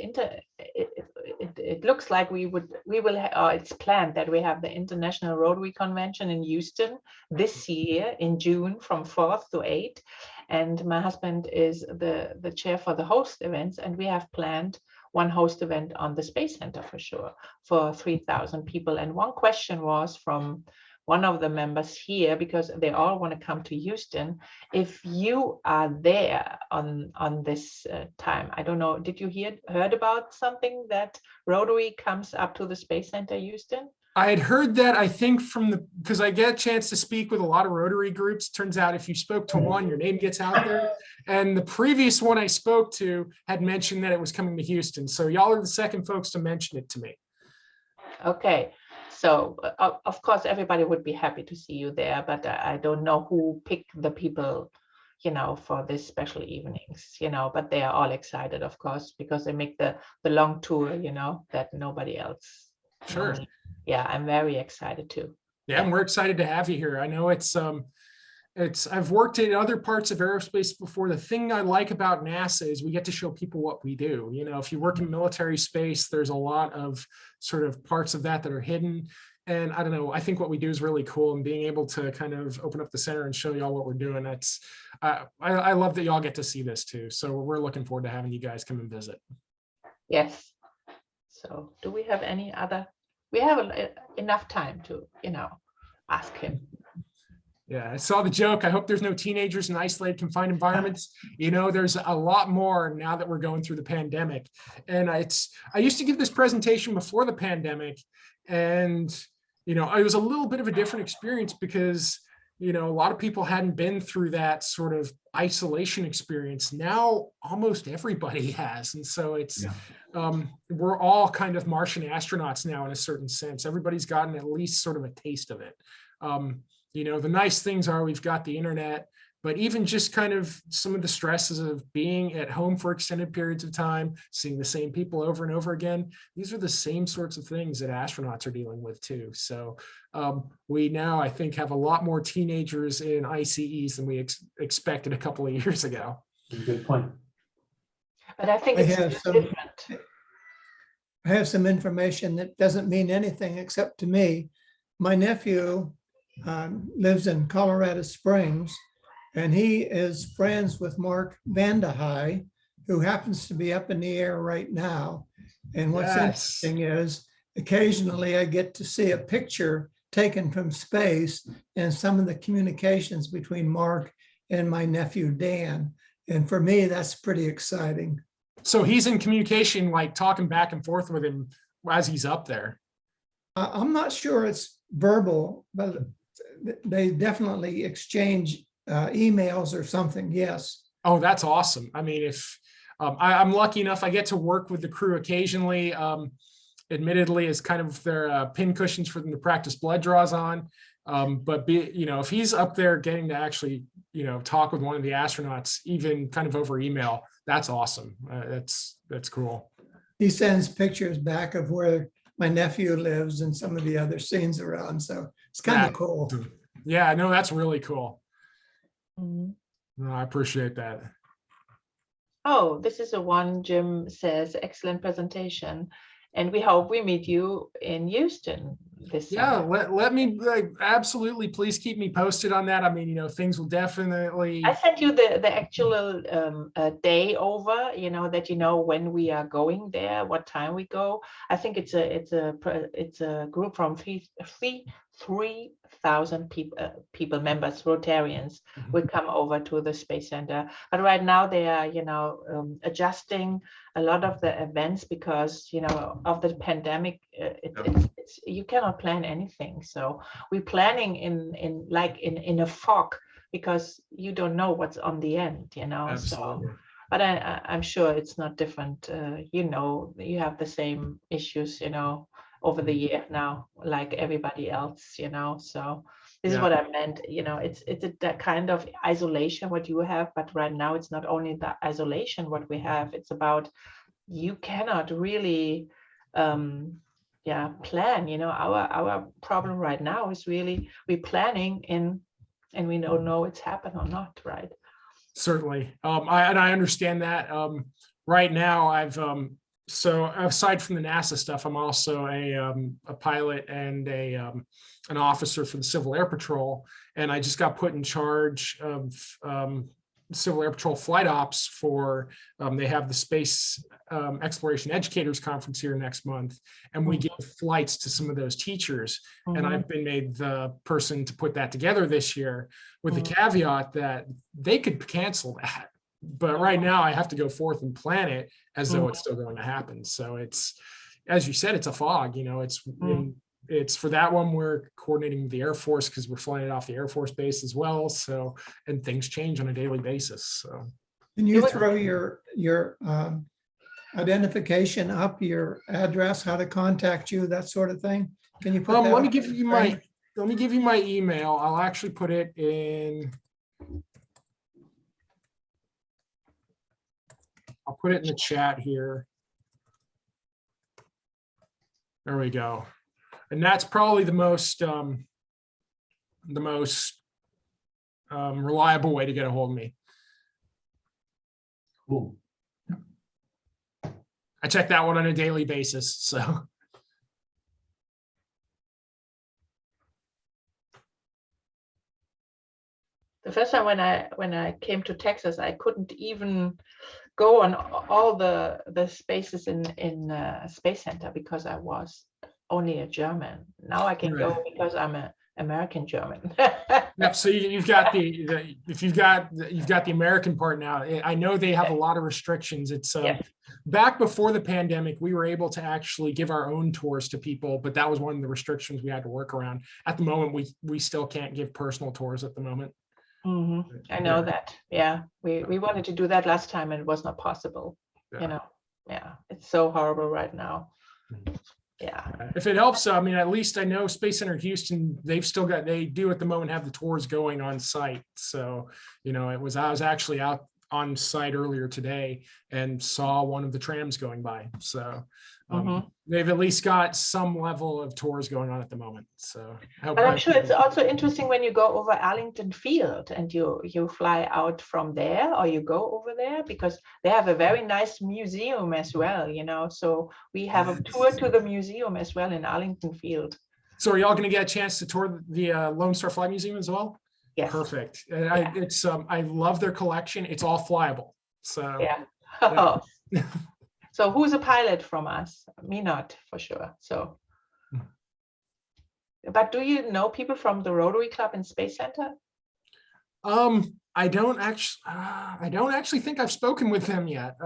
it looks like we will it's planned that we have the International Rotary Convention in Houston this year in June from 4th to 8th. And my husband is the chair for the host events, and we have planned one host event on the Space Center for sure for 3,000 people. And one question was from one of the members here, because they all want to come to Houston, if you are there on this time. I don't know, did you heard about something that Rotary comes up to the Space Center Houston? I had heard that, I think, because I get a chance to speak with a lot of Rotary groups. Turns out if you spoke to one, your name gets out there. And the previous one I spoke to had mentioned that it was coming to Houston. So y'all are the second folks to mention it to me. Okay. So of course, everybody would be happy to see you there, but I don't know who picked the people, you know, for this special evenings, you know, but they are all excited, of course, because they make the long tour, you know, that nobody else. Sure. Yeah, I'm very excited too. Yeah, and we're excited to have you here. I know I've worked in other parts of aerospace before. The thing I like about NASA is we get to show people what we do. You know, if you work in military space, there's a lot of sort of parts of that are hidden. And I don't know, I think what we do is really cool, and being able to kind of open up the center and show y'all what we're doing. That's, I love that y'all get to see this too. So we're looking forward to having you guys come and visit. Yes. So do we have any other, we have enough time to, you know, ask him. Yeah, I saw the joke. I hope there's no teenagers in isolated confined environments. There's a lot more now that we're going through the pandemic. And I used to give this presentation before the pandemic, and it was a little bit of a different experience because a lot of people hadn't been through that sort of isolation experience. Now almost everybody has. And so we're all kind of Martian astronauts now in a certain sense. Everybody's gotten at least sort of a taste of it. The nice things are we've got the internet, but even just kind of some of the stresses of being at home for extended periods of time, seeing the same people over and over again, these are the same sorts of things that astronauts are dealing with too. So we now, I think, have a lot more teenagers in ICEs than we expected a couple of years ago. Good point. But I think I it's have some- different. I have some information that doesn't mean anything except to me. My nephew lives in Colorado Springs, and he is friends with Mark Vandehei, who happens to be up in the air right now. And what's Yes. interesting is occasionally I get to see a picture taken from space and some of the communications between Mark and my nephew Dan. And for me, that's pretty exciting. So he's in communication, like talking back and forth with him as he's up there. I'm not sure it's verbal, but they definitely exchange emails or something. Yes. Oh, that's awesome. I mean, if I'm lucky enough, I get to work with the crew occasionally, admittedly as kind of their pin cushions for them to practice blood draws on. But if he's up there getting to actually, talk with one of the astronauts, even kind of over email, that's awesome. That's cool. He sends pictures back of where my nephew lives and some of the other scenes around. So it's kind Yeah. of cool. Yeah, no, that's really cool. Mhm. No, I appreciate that. Oh, this is the one Jim says, excellent presentation. And we hope we meet you in Houston this Yeah, summer. let me absolutely, please keep me posted on that. I mean, things will definitely. I sent you the actual day over, that when we are going there, what time we go. I think it's a group from 3,000 people, members, Rotarians, Mhm. will come over to the Space Center. But right now they are, adjusting a lot of the events because, of the pandemic. You cannot plan anything. So we're planning in a fog because you don't know what's on the end, So, Absolutely. but I'm sure it's not different. You have the same issues, over the year now, like everybody else, So this is Yeah. what I meant. It's that kind of isolation what you have, but right now it's not only the isolation what we have. It's about you cannot really plan. Our problem right now is really we're planning and we don't know it's happened or not, right? Certainly. I understand that. Right now, so aside from the NASA stuff, I'm also a pilot and an officer for the Civil Air Patrol, and I just got put in charge of Civil Air Patrol flight ops for. They have the Space Exploration Educators Conference here next month, and we give flights to some of those teachers. And I've been made the person to put that together this year, with the caveat that they could cancel that. But right now I have to go forth and plan it as though it's still going to happen. So it's, as you said, it's a fog, it's for that one, we're coordinating with the Air Force because we're flying it off the Air Force Base as well. So, and things change on a daily basis. So. Can you throw your identification up, your address, how to contact you, that sort of thing? Can you put that Let me up give on the you screen? my email. I'll actually put it in. I'll put it in the chat here. There we go. And that's probably the most reliable way to get a hold of me. Cool. I check that one on a daily basis. So. The first time when I came to Texas, I couldn't even go on all the spaces in Space Center because I was only a German. Now I can go because I'm a American German. Yep. So you've got if you've got the American part now. I know they have a lot of restrictions. It's Yes. back before the pandemic, we were able to actually give our own tours to people, but that was one of the restrictions we had to work around. At the moment, we still can't give personal tours at the moment. Mhm. I know that. Yeah, we wanted to do that last time and it was not possible. Yeah. You know, yeah, it's so horrible right now. Yeah. If it helps, I mean, at least I know Space Center Houston, they do at the moment have the tours going on site. So, you know, I was actually out on site earlier today and saw one of the trams going by. So they've at least got some level of tours going on at the moment. So, But I'm sure it's also interesting when you go over Arlington Field and you fly out from there or you go over there, because they have a very nice museum as well, you know. So we have a tour to the museum as well in Arlington Field. So are y'all going to get a chance to tour the Lone Star Flight Museum as well? Yes. Perfect. And I love their collection. It's all flyable. So Yeah. Yeah. So who's a pilot from us? Me not, for sure. So, but do you know people from the Rotary Club and Space Center? I don't actually think I've spoken with them yet.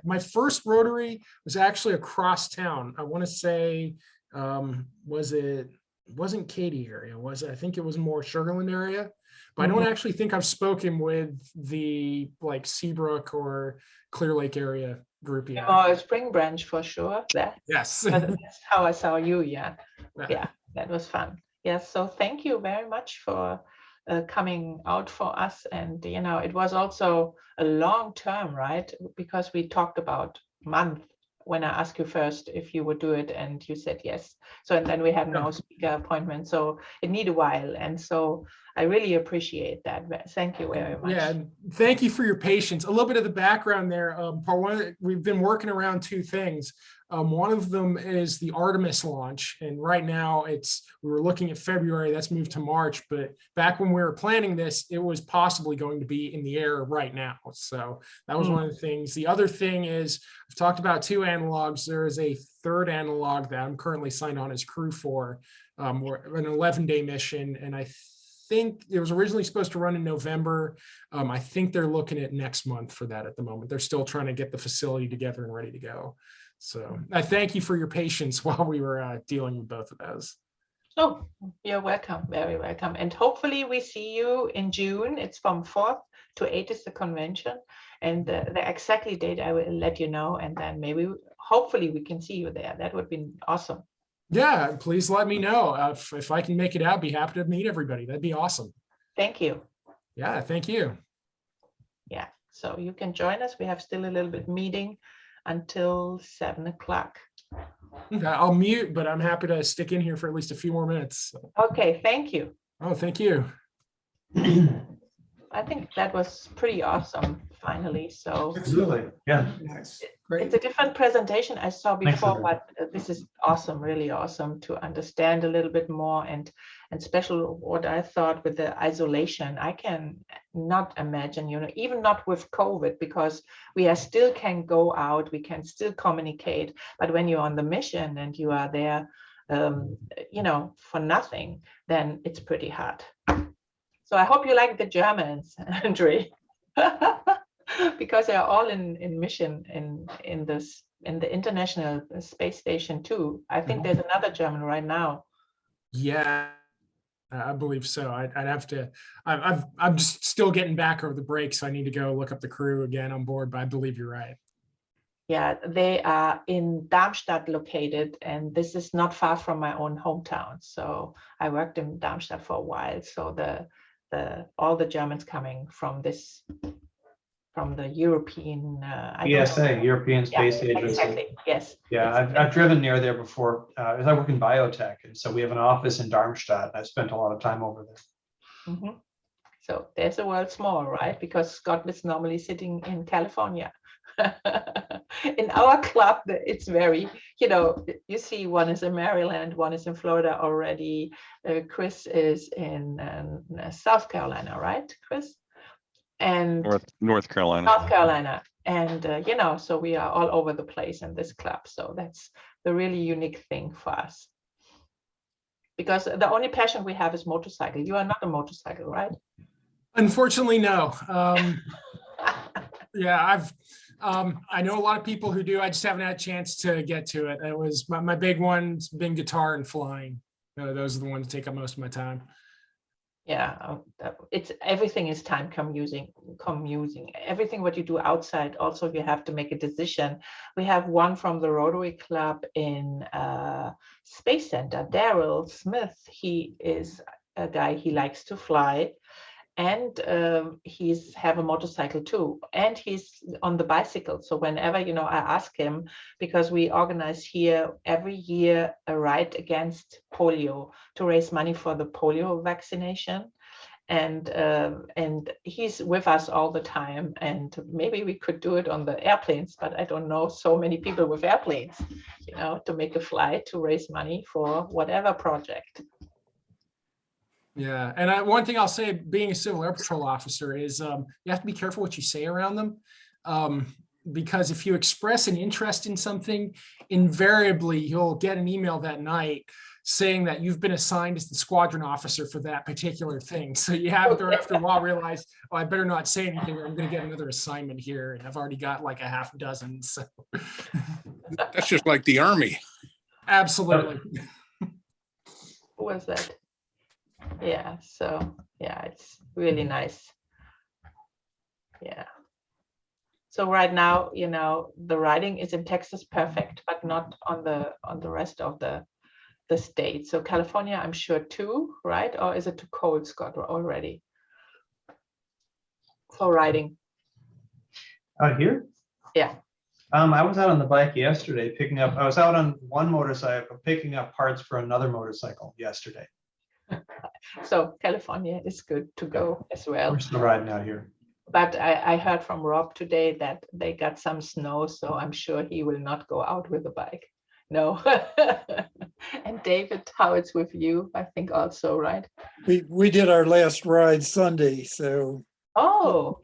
My first Rotary was actually across town. I want to say, wasn't Katy area, I think it was more Sugarland area, but I don't actually think I've spoken with the like Seabrook or Clear Lake area group yet. Oh, Spring Branch for sure. Yes. That's how I saw you. Yeah. Yeah, that was fun. Yes. So thank you very much for coming out for us. And, you know, it was also a long term, right? Because we talked about month when I asked you first if you would do it and you said yes. So, and then we had no speaker appointment. So it needed a while. And so I really appreciate that. Thank you very much. Yeah, and thank you for your patience. A little bit of the background there. Part one, we've been working around two things. One of them is the Artemis launch, and right now we were looking at February. That's moved to March, but back when we were planning this, it was possibly going to be in the air right now. So that was one of the things. The other thing is I've talked about two analogs. There is a third analog that I'm currently signed on as crew for, an 11-day mission, and I think it was originally supposed to run in November. I think they're looking at next month for that at the moment. They're still trying to get the facility together and ready to go. So I thank you for your patience while we were dealing with both of those. Oh, you're welcome. Very welcome. And hopefully we see you in June. It's from 4th to 8th is the convention. And the exactly date I will let you know. And then maybe, hopefully we can see you there. That would be awesome. Yeah, please let me know. If I can make it out, be happy to meet everybody. That'd be awesome. Thank you. Yeah, thank you. Yeah, so you can join us. We have still a little bit meeting until 7 o'clock. I'll mute, but I'm happy to stick in here for at least a few more minutes. Okay, thank you. Oh, thank you. I think that was pretty awesome, finally. So Absolutely. Yeah. Nice. it's Great. a different presentation I saw before, Excellent. but this is awesome, really awesome to understand a little bit more, and special what I thought with the isolation. I can not imagine, you know, even not with COVID, because we are still can go out, we can still communicate, but when you're on the mission and you are there, you know, for nothing, then it's pretty hard. So I hope you like the Germans, Andre. Because they are all in mission in the International Space Station too. I think there's another German right now. Yeah, I believe so. I'd have to. I'm just still getting back over the break, so I need to go look up the crew again on board. But I believe you're right. Yeah, they are in Darmstadt located, and this is not far from my own hometown. So I worked in Darmstadt for a while. So all the Germans coming from the European I don't know. ESA, European Space Agency. Exactly. Yes. Yeah, I've driven near there before. As I work in biotech, and so we have an office in Darmstadt. I spent a lot of time over there. Mhm. So there's the world small, right? Because Scott is normally sitting in California. In our club, it's very, you know, you see one is in Maryland, one is in Florida already. Chris is in South Carolina, right, Chris? And North Carolina. North Carolina. And, you know, so we are all over the place in this club. So that's the really unique thing for us. Because the only passion we have is motorcycle. You are not a motorcycle, right? Unfortunately, no. Yeah, I know a lot of people who do. I just haven't had a chance to get to it. It was my big one's been guitar and flying. Those are the ones that take up most of my time. Yeah, it's everything is time commusing. Everything what you do outside, also you have to make a decision. We have one from the Rotary Club in Space Center, Daryl Smith. He is a guy, he likes to fly, and he's have a motorcycle too, and he's on the bicycle. So whenever, I ask him, because we organize here every year a ride against polio to raise money for the polio vaccination, and he's with us all the time, and maybe we could do it on the airplanes, but I don't know so many people with airplanes, to make a flight to raise money for whatever project. Yeah, and one thing I'll say, being a Civil Air Patrol officer, is you have to be careful what you say around them, because if you express an interest in something, invariably you'll get an email that night saying that you've been assigned as the squadron officer for that particular thing. So you have to, after a while, realize, oh, I better not say anything, or I'm going to get another assignment here, and I've already got like a half dozen. So That's just like the Army. absolutely. Who was that? Yeah, so yeah, it's really nice. Yeah. So right now, the riding is in Texas perfect, but not on the rest of the state. So California, I'm sure too, right? Or is it too cold, Scott, already for riding? Out here? Yeah. I was out on the bike yesterday I was out on one motorcycle picking up parts for another motorcycle yesterday. So California is good to go as well. We're still riding out here. But I heard from Rob today that they got some snow, so I'm sure he will not go out with a bike. No. And David, how it's with you? I think also, right? We did our last ride Sunday, so Oh,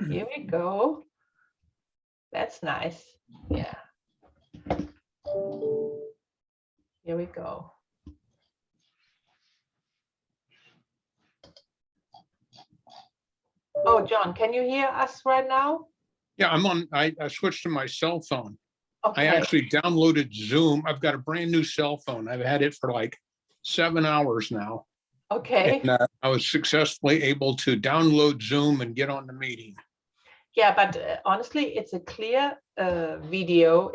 here we go. That's nice. Yeah. Here we go. Oh, John, can you hear us right now? Yeah, I switched to my cell phone. I Okay. actually downloaded Zoom. I've got a brand new cell phone. I've had it for like 7 hours now. Okay. And I was successfully able to download Zoom and get on the meeting. Yeah, but honestly, it's a clear video.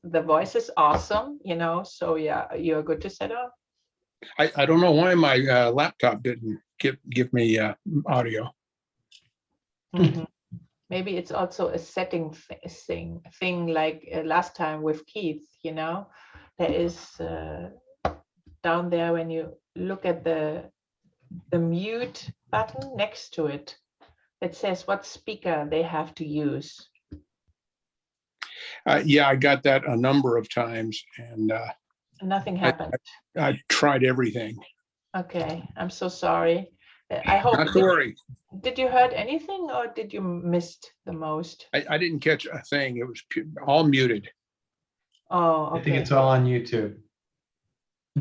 The voice is awesome, so yeah, you're good to set up. I don't know why my laptop didn't give me audio. Mhm. Maybe it's also a setting thing like last time with Keith, there is down there when you look at the mute button next to it, it says what speaker they have to use. Yeah, I got that a number of times, and Nothing happened. I tried everything. Okay, I'm so sorry. I hope. Not to worry. Did you heard anything, or did you missed the most? I didn't catch a thing. It was all muted. Oh, I think okay. it's all on YouTube.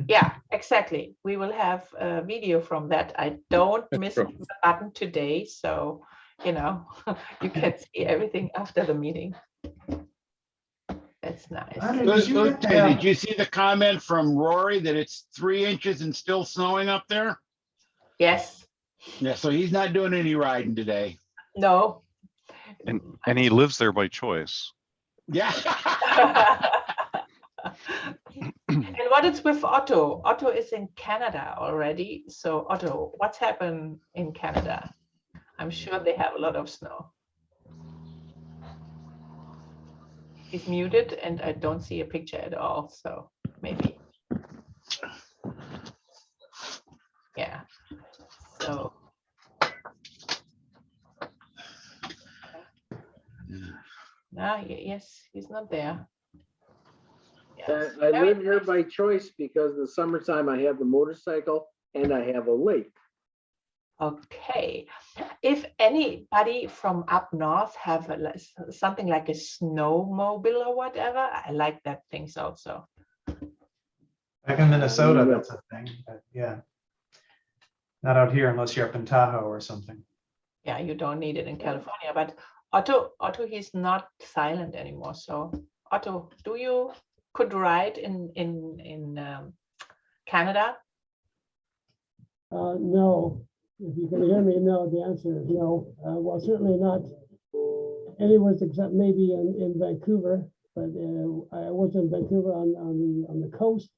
Yeah, exactly. We will have a video from that. I don't That's miss true. the button today, so you can see everything after the meeting. That's nice. Did you see the comment from Rory that it's 3 inches and still snowing up there? Yes. Yeah, so he's not doing any riding today. No. And he lives there by choice. Yeah. And what is with Otto? Otto is in Canada already. So Otto, what's happened in Canada? I'm sure they have a lot of snow. He's muted and I don't see a picture at all. So maybe. Yeah. So. Yes, he's not there. Yes. I Very live here nice. by choice because in the summertime I have the motorcycle and I have a lake. Okay, if anybody from up north have something like a snowmobile or whatever, I like that things also. Back in Minnesota, Yeah. that's a thing, but yeah. Not out here unless you're up in Tahoe or something. Yeah, you don't need it in California, but Otto, he's not silent anymore. So Otto, could write in Canada? No, if you can hear me, no, the answer is no. Well, certainly not anywhere except maybe in Vancouver, but I was in Vancouver on the coast,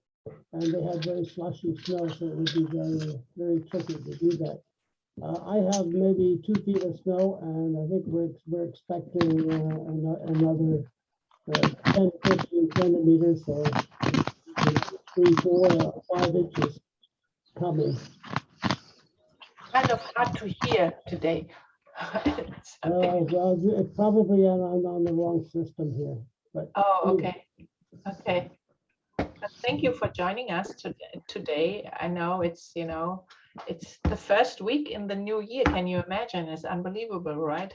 and they had very slushy snow, so it would be very, very tricky to do that. I have maybe 2 feet of snow, and I think we're expecting another 10, 15 centimeters, so 3, 4, 5 inches coming. Kind of hard to hear today. It's something- Well, it's probably on the wrong system here, but Oh, okay. Okay. But thank you for joining us today. I know it's the first week in the new year. Can you imagine? It's unbelievable, right?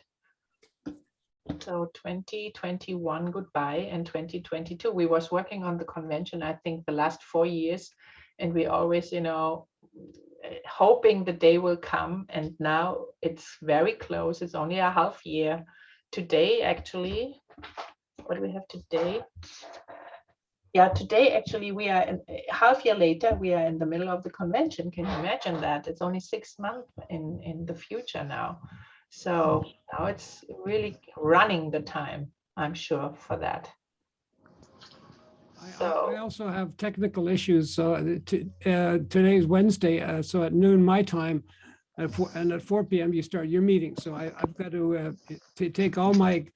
So 2021 goodbye, and 2022 we was working on the convention, I think the last 4 years, and we always hoping the day will come, and now it's very close. It's only a half year today, actually. What do we have today? Yeah, today actually we are a half year later. We are in the middle of the convention. Can you imagine that? It's only 6 months in the future now. So now it's really running the time, I'm sure, for that. I So- also have technical issues. So today's Wednesday, so at noon my time, and at 4 p.m. you start your meeting. So I've got to take all my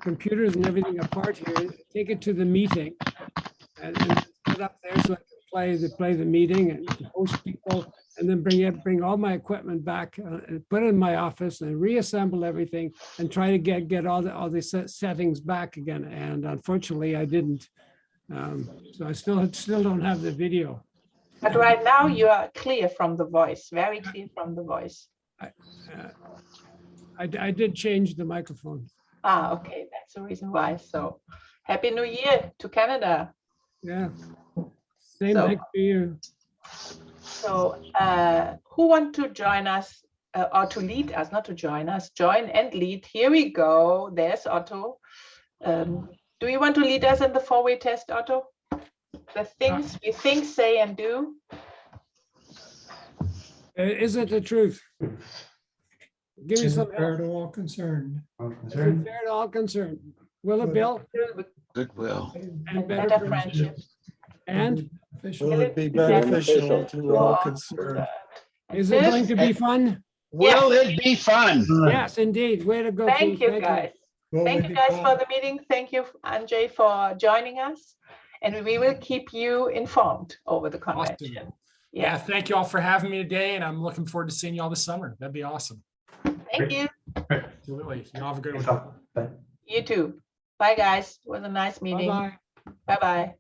computers and everything apart here, take it to the meeting, and put up there so I can play the meeting and host people, and then bring all my equipment back, and put it in my office and reassemble everything and try to get all the settings back again. And unfortunately, I didn't. So I still don't have the video. But right now you are clear from the voice, very clear from the voice. I did change the microphone. Ah, okay, that's the reason why. So Happy New Year to Canada. Yeah. Same So- thing for you. So who want to join us or to lead us, not to join us, join and lead. Here we go. There's Otto. Do you want to lead us in the 4-way test, Otto? The things we think, say, and do. Is it the truth? Give me Is some it fair help. to all concerned? Is it fair to all concerned? Will it, Bill? Goodwill. And Better friendships. And Official. Will it be Beneficial. beneficial to all concerned? is it going to be fun? Will it be fun? Yes, indeed. Way to go. Thank Pete. you, guys. Will Thank we you be guys for called? the meeting. Thank you, Anjay, for joining us. And we will keep you informed over the convention. Yeah, Yeah, thank you all for having me today, and I'm looking forward to seeing you all this summer. That'd be awesome. thank you. Absolutely. You all have a good one. Bye. You too. Bye, guys. It was a nice meeting. Bye-bye. Bye-bye.